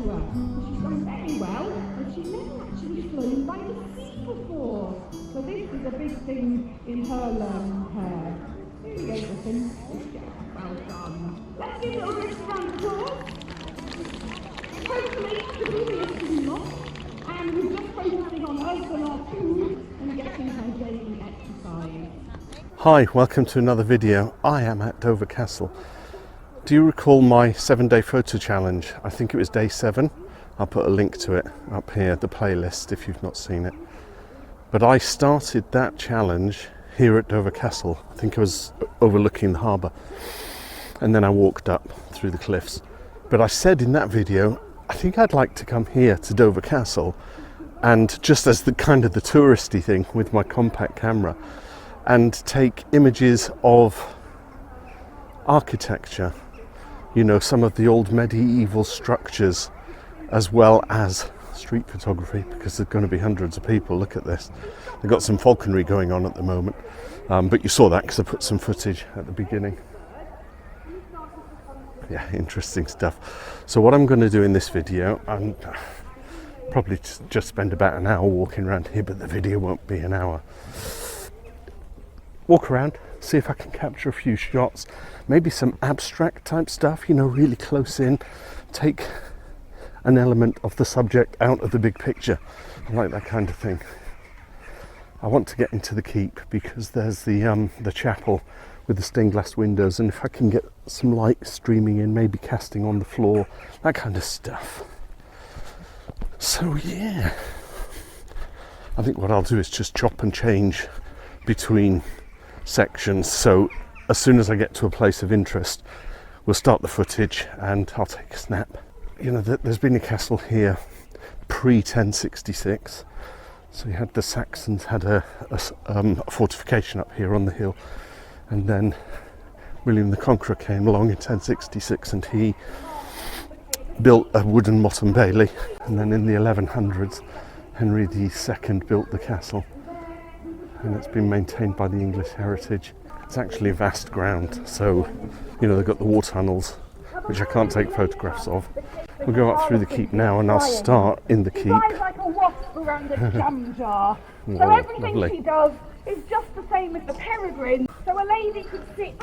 to her. She's done very well, and she's never actually flown by the sea before. So this is a big thing in her learning curve. Here we go, Griffin. Well done. Let's give it a little round of applause. Hopefully, the video is not. And we're just focusing on us and our food and getting her daily exercise. Hi, welcome to another video. I am at Dover Castle. Do you recall my 7-day photo challenge? I think it was day 7. I'll put a link to it up here, the playlist, if you've not seen it. But I started that challenge here at Dover Castle. I think I was overlooking the harbour. And then I walked up through the cliffs. But I said in that video, I think I'd like to come here to Dover Castle and just as the kind of the touristy thing with my compact camera and take images of architecture, you know, some of the old medieval structures, as well as street photography, because there's going to be hundreds of people. Look at this. They've got some falconry going on at the moment, but you saw that because I put some footage at the beginning. Yeah, interesting stuff. So what I'm going to do in this video, I'm probably just spend about an hour walking around here, but the video won't be an hour. Walk around, see if I can capture a few shots, maybe some abstract type stuff, you know, really close in, take an element of the subject out of the big picture. I like that kind of thing. I want to get into the keep because there's the chapel with the stained glass windows, and if I can get some light streaming in, maybe casting on the floor, that kind of stuff. So yeah, I think what I'll do is just chop and change between sections, so as soon as I get to a place of interest, we'll start the footage and I'll take a snap. You know, there's been a castle here pre-1066, so you had the Saxons had a fortification up here on the hill, and then William the Conqueror came along in 1066 and he built a wooden motte and bailey, and then in the 1100s Henry II built the castle, and it's been maintained by the English Heritage. It's actually vast ground, so you know they've got the war tunnels, which I can't take photographs of. We'll go up through the keep now, and I'll start in the keep. Flies like a wasp around a jam jar. So everything lovely. she does is just the same as the peregrine. So a lady could sit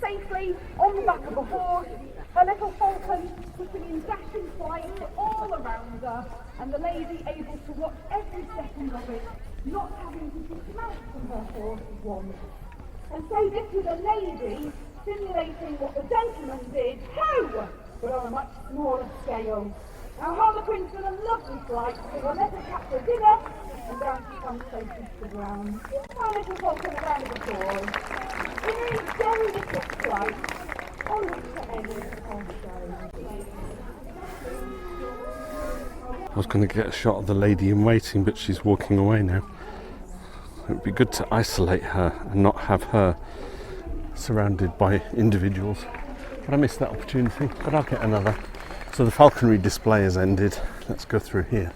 safely on the back of a horse, her little falcon putting in dashing flight all around her, and the lady able to watch every second of it, not having to dismount from her horse once. And so this is a lady simulating what the gentleman did, but on a much smaller scale. Now Harlequin's done a lovely flight, so we'll let her capture dinner, and down she comes safely to the ground. Our little falcon around the door. In a very little flight, on to end also. I was going to get a shot of the lady in waiting, but she's walking away now. It would be good to isolate her and not have her surrounded by individuals. But I missed that opportunity, but I'll get another. So the falconry display has ended. Let's go through here.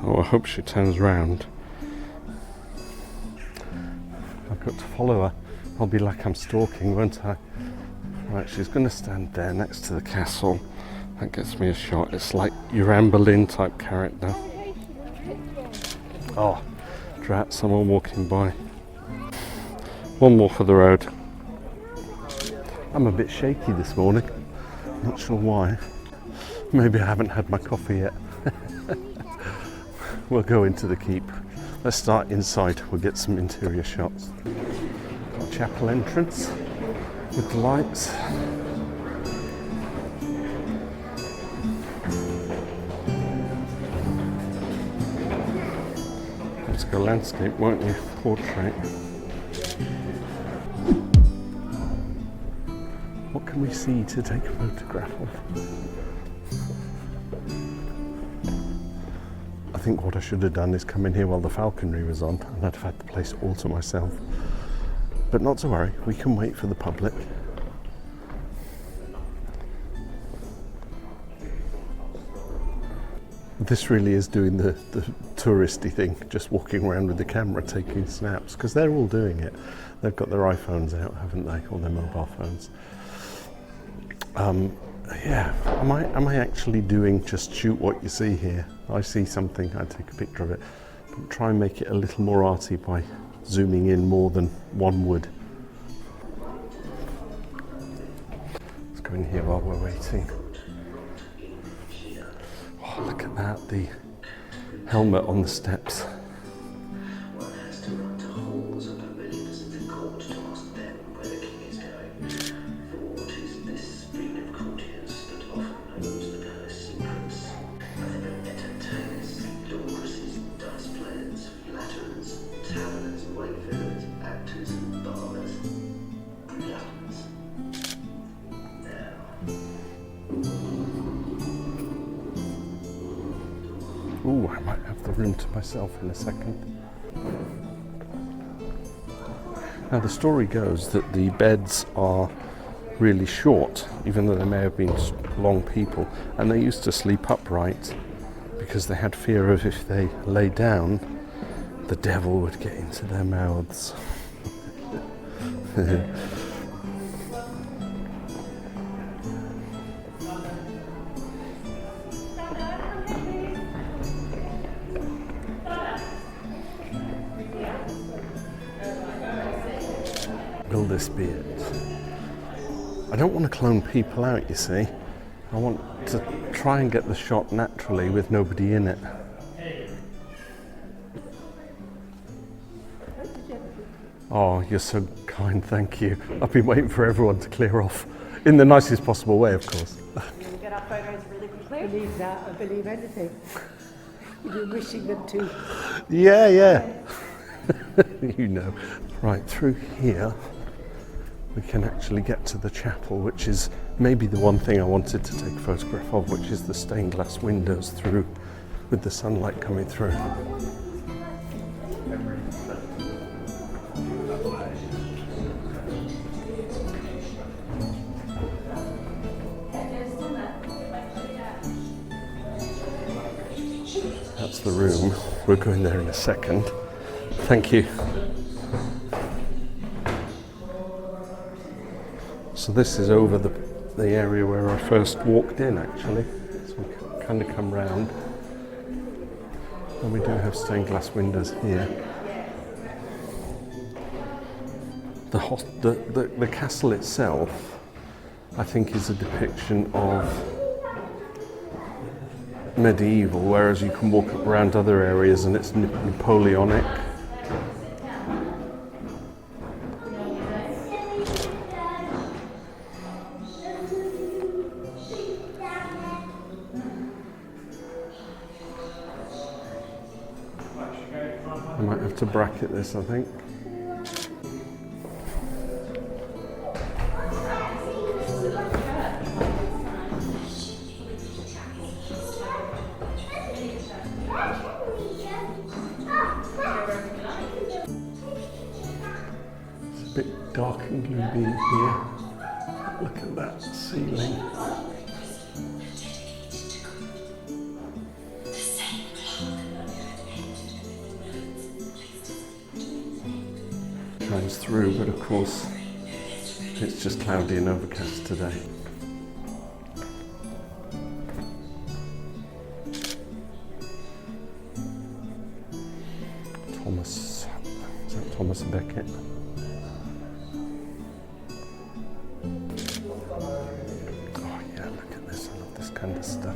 Oh, I hope she turns round. I've got to follow her. I'll be like I'm stalking, won't I? Right, she's going to stand there next to the castle. That gets me a shot. It's like your Anne Boleyn type character. Oh, drat, someone walking by. One more for the road. I'm a bit shaky this morning. Not sure why. Maybe I haven't had my coffee yet. We'll go into the keep. Let's start inside. We'll get some interior shots. Got a chapel entrance with the lights. Let's go landscape, won't you? Portrait. What can we see to take a photograph of? I think what I should have done is come in here while the falconry was on, and I'd have had the place all to myself. But not to worry, we can wait for the public. This really is doing the touristy thing, just walking around with the camera taking snaps, because they're all doing it. They've got their iPhones out, haven't they, or their mobile phones. Yeah, am I actually doing just shoot what you see here? I see something, I take a picture of it, but try and make it a little more arty by zooming in more than one would. Let's go in here while we're waiting. Oh, look at that, the helmet on the steps. Ooh, I might have the room to myself in a second. Now the story goes that the beds are really short, even though they may have been long people, and they used to sleep upright because they had fear of if they lay down, the devil would get into their mouths. Will this be it? I don't want to clone people out, you see. I want to try and get the shot naturally with nobody in it. Oh, you're so kind, thank you. I've been waiting for everyone to clear off. In the nicest possible way, of course. Can we get our photos really quickly? I believe that, I believe anything. You're wishing them to. Yeah. You know. Right, through here we can actually get to the chapel, which is maybe the one thing I wanted to take a photograph of, which is the stained glass windows through, with the sunlight coming through. That's the room. We're going there in a second. Thank you. So this is over the area where I first walked in, actually. So we kind of come round. And we do have stained glass windows here. The castle itself, I think, is a depiction of medieval, whereas you can walk around other areas and it's Napoleonic. I might have to bracket this, I think. It's a bit dark and gloomy in here. Look at that ceiling. Shines through, but of course it's just cloudy and overcast today. Thomas, is that Thomas Becket? Oh yeah, look at this, I love this kind of stuff.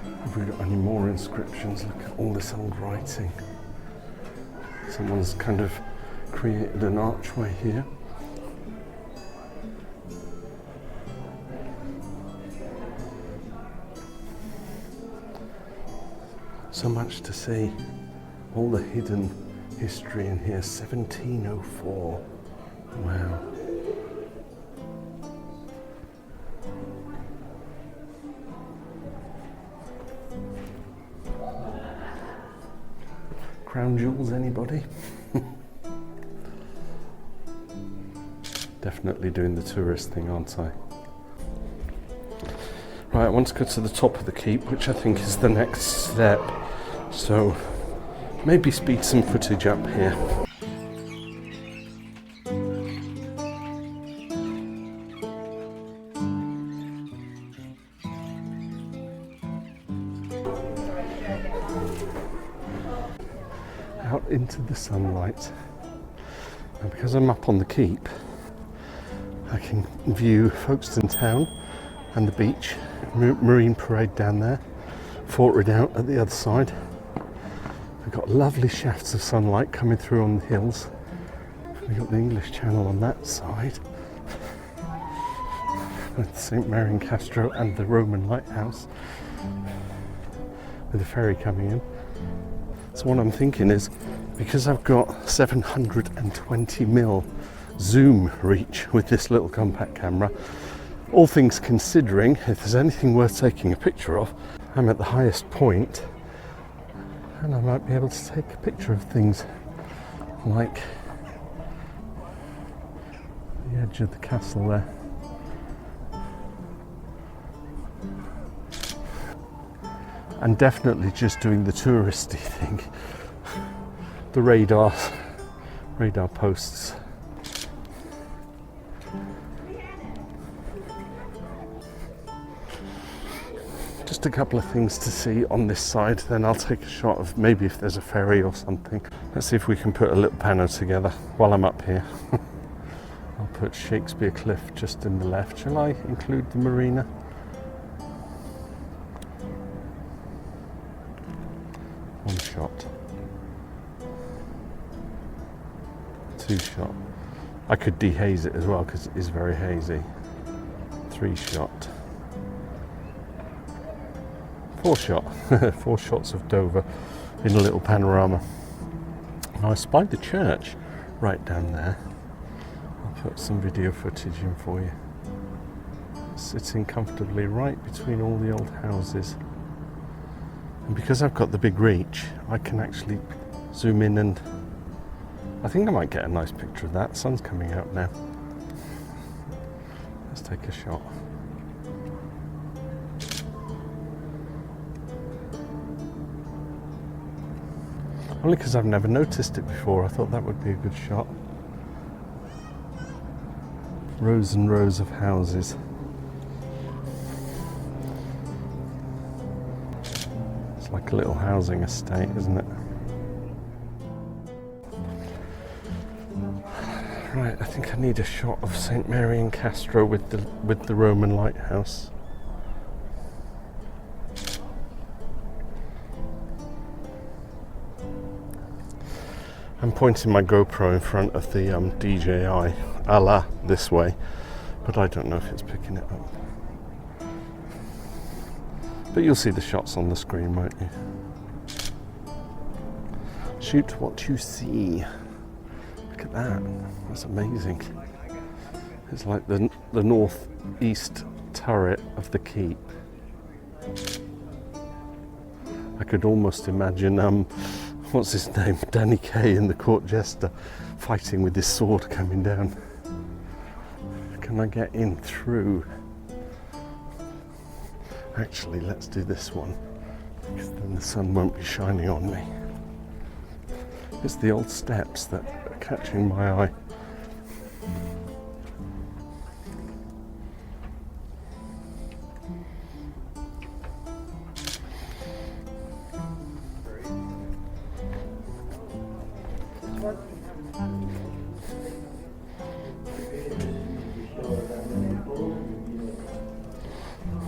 Have we got any more inscriptions? Look at all this old writing. Someone's kind of created an archway here. So much to see. All the hidden history in here. 1704. Wow. Crown jewels, anybody? Definitely doing the tourist thing, aren't I? Right, I want to go to the top of the keep, which I think is the next step. So maybe speed some footage up here. Out into the sunlight. And because I'm up on the keep, I can view Folkestone town and the beach, Marine Parade down there, Fort Redoubt at the other side. We've got lovely shafts of sunlight coming through on the hills. We've got the English Channel on that side, with St Mary in Castro and the Roman lighthouse, with the ferry coming in. So what I'm thinking is, because I've got 720mm zoom reach with this little compact camera, all things considering, if there's anything worth taking a picture of, I'm at the highest point and I might be able to take a picture of things like the edge of the castle there. And definitely just doing the touristy thing. The radar posts. Just a couple of things to see on this side, then I'll take a shot of maybe if there's a ferry or something. Let's see if we can put a little pano together while I'm up here. I'll put Shakespeare Cliff just in the left. Shall I include the marina? One shot. Two shot. I could dehaze it as well because it is very hazy. 3 shot. 4 shot. 4 shots of Dover in a little panorama. Now I spied the church right down there. I'll put some video footage in for you. Sitting comfortably right between all the old houses. And because I've got the big reach, I can actually zoom in and I think I might get a nice picture of that. Sun's coming out now. Let's take a shot. Only because I've never noticed it before, I thought that would be a good shot. Rows and rows of houses. It's like a little housing estate, isn't it? Right, I think I need a shot of St Mary in Castro with the Roman lighthouse. I'm pointing my GoPro in front of the DJI, a la this way, but I don't know if it's picking it up. But you'll see the shots on the screen, won't you? Shoot what you see. Look at that, that's amazing. It's like the northeast turret of the keep. I could almost imagine what's his name? Danny Kaye in the Court Jester fighting with his sword coming down. Can I get in through? Actually, let's do this one, because then the sun won't be shining on me. It's the old steps that are catching my eye.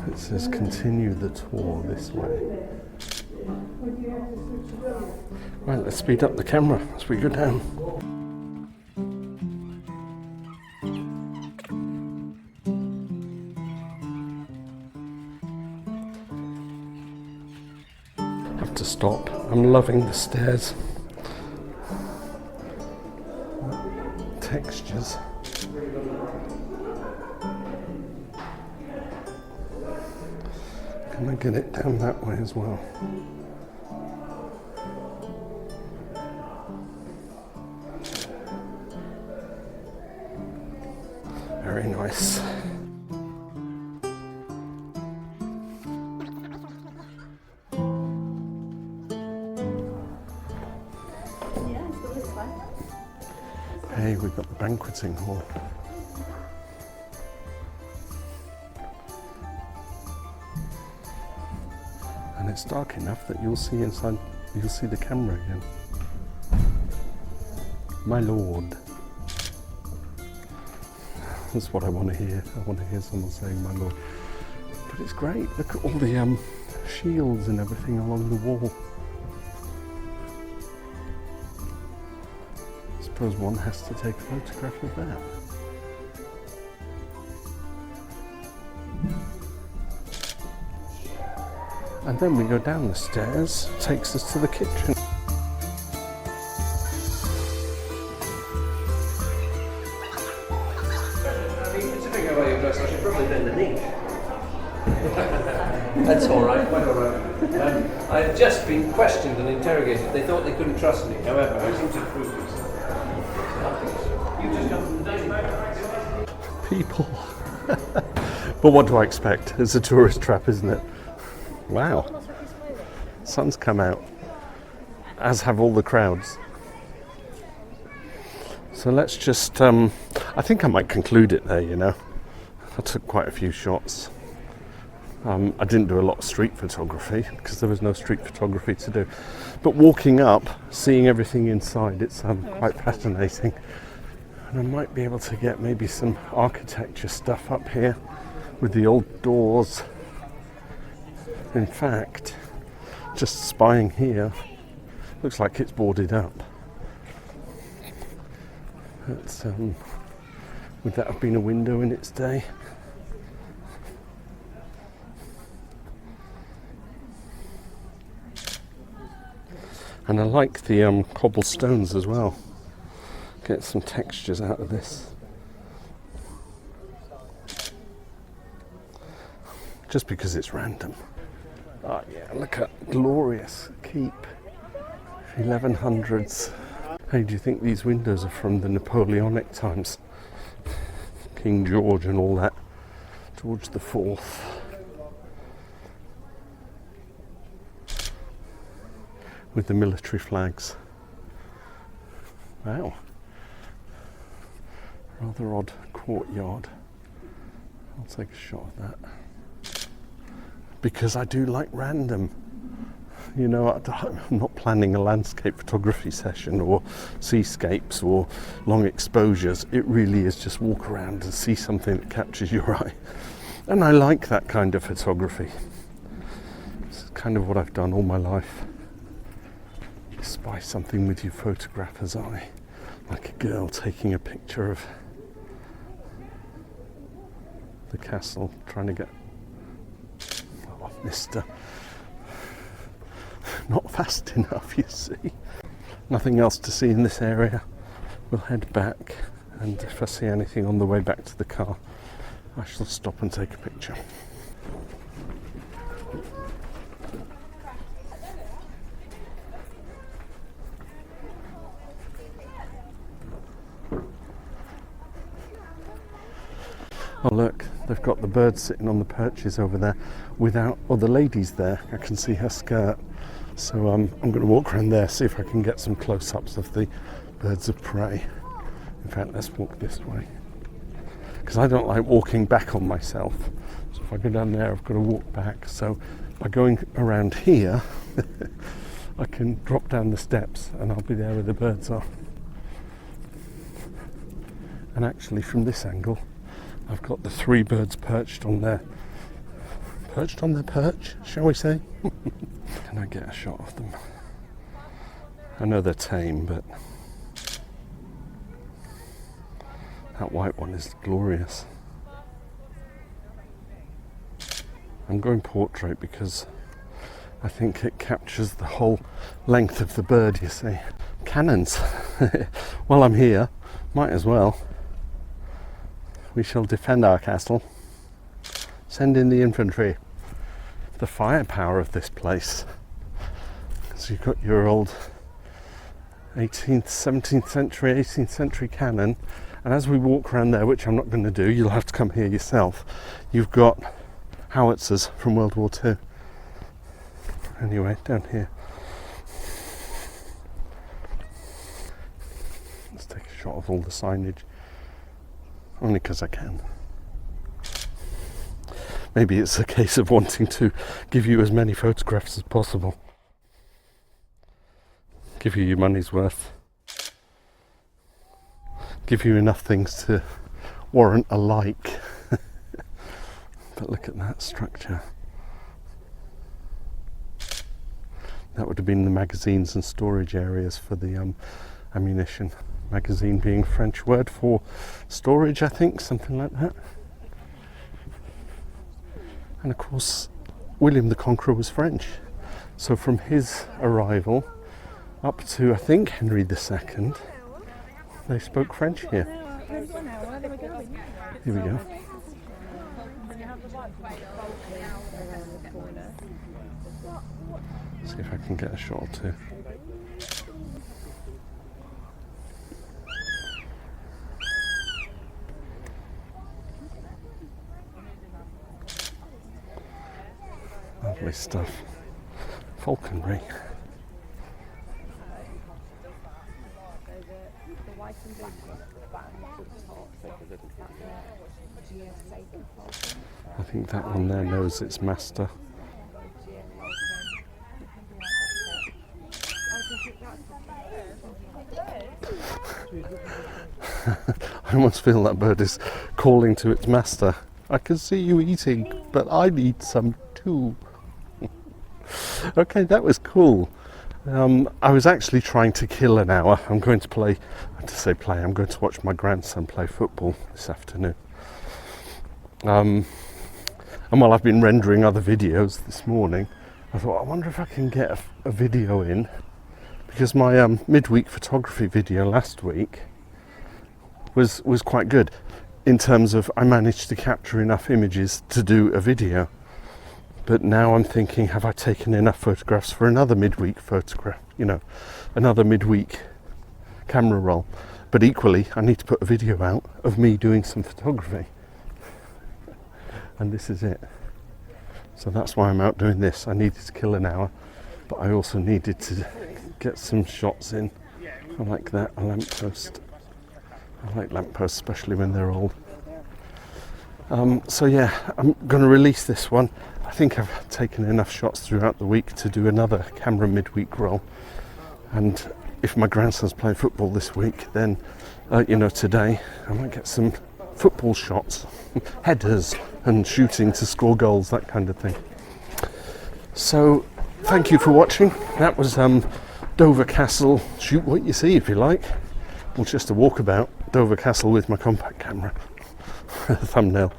It says continue the tour this way. Right, let's speed up the camera as we go down. Have to stop. I'm loving the stairs. Textures. Can I get it down that way as well? Very nice. Okay, we've got the banqueting hall. And it's dark enough that you'll see inside, you'll see the camera again. My lord. That's what I want to hear. I want to hear someone saying my lord. But it's great. Look at all the shields and everything along the wall. I suppose one has to take a photograph of that. And then we go down the stairs, takes us to the kitchen. Considering how well you're dressed, I should probably bend the knee. That's all right, quite all right. I've just been questioned and interrogated. They thought they couldn't trust me. However, I seem to have proved myself. You just come from the daily back. People. But what do I expect? It's a tourist trap, isn't it? Wow. Sun's come out, as have all the crowds. So let's just, I think I might conclude it there, you know. I took quite a few shots. I didn't do a lot of street photography because there was no street photography to do. But walking up, seeing everything inside, it's quite fascinating. And I might be able to get maybe some architecture stuff up here with the old doors. In fact, just spying here, looks like it's boarded up. That's, would that have been a window in its day? And I like the cobblestones as well. Get some textures out of this. Just because it's random. Oh yeah, look at glorious keep. 1100s. Hey, do you think these windows are from the Napoleonic times? King George and all that. George the Fourth. With the military flags. Wow. Rather odd courtyard. I'll take a shot of that. Because I do like random. You know, I'm not planning a landscape photography session or seascapes or long exposures. It really is just walk around and see something that captures your eye. And I like that kind of photography. It's kind of what I've done all my life. Spy something with your photographer's eye. Like a girl taking a picture of the castle, trying to get... Oh, mister. Not fast enough, you see. Nothing else to see in this area. We'll head back, and if I see anything on the way back to the car, I shall stop and take a picture. Oh look, they've got the bird sitting on the perches over there without, or the lady's there, I can see her skirt. So I'm going to walk around there, see if I can get some close-ups of the birds of prey. In fact, let's walk this way. Because I don't like walking back on myself. So if I go down there, I've got to walk back. So by going around here, I can drop down the steps and I'll be there where the birds are. And actually from this angle, I've got the three birds perched on their perch, shall we say? Can I get a shot of them? I know they're tame, but that white one is glorious. I'm going portrait because I think it captures the whole length of the bird, you see. Cannons. While I'm here, might as well. We shall defend our castle. Send in the infantry. The firepower of this place. So you've got your old 18th, 17th century, 18th century cannon. And as we walk around there, which I'm not going to do, you'll have to come here yourself. You've got howitzers from World War II. Anyway, down here. Let's take a shot of all the signage, only because I can. Maybe it's a case of wanting to give you as many photographs as possible. Give you your money's worth. Give you enough things to warrant a like. But look at that structure. That would have been the magazines and storage areas for the ammunition. Magazine being a French word for storage, I think, something like that. And of course, William the Conqueror was French. So from his arrival up to, I think, Henry II, they spoke French here. Here we go. See if I can get a shot or two. Lovely stuff. Falconry. I think that one there knows its master. I almost feel that bird is calling to its master. I can see you eating, but I need some too. Okay, that was cool. I was actually trying to kill an hour. I'm going to play, I'm going to watch my grandson play football this afternoon. And while I've been rendering other videos this morning, I thought, I wonder if I can get a video in, because my midweek photography video last week was quite good in terms of I managed to capture enough images to do a video. But now I'm thinking, have I taken enough photographs for another midweek photograph, another midweek camera roll? But equally, I need to put a video out of me doing some photography. And this is it. So that's why I'm out doing this. I needed to kill an hour, but I also needed to get some shots in. I like that, a lamppost. I like lampposts, especially when they're old. So yeah, I'm going to release this one. I think I've taken enough shots throughout the week to do another camera midweek roll. And if my grandson's playing football this week, then, today, I might get some football shots, headers and shooting to score goals, that kind of thing. So, thank you for watching. That was Dover Castle, shoot what you see if you like. Or just a walkabout, Dover Castle with my compact camera. Thumbnail.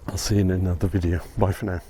I'll see you in another video. Bye for now.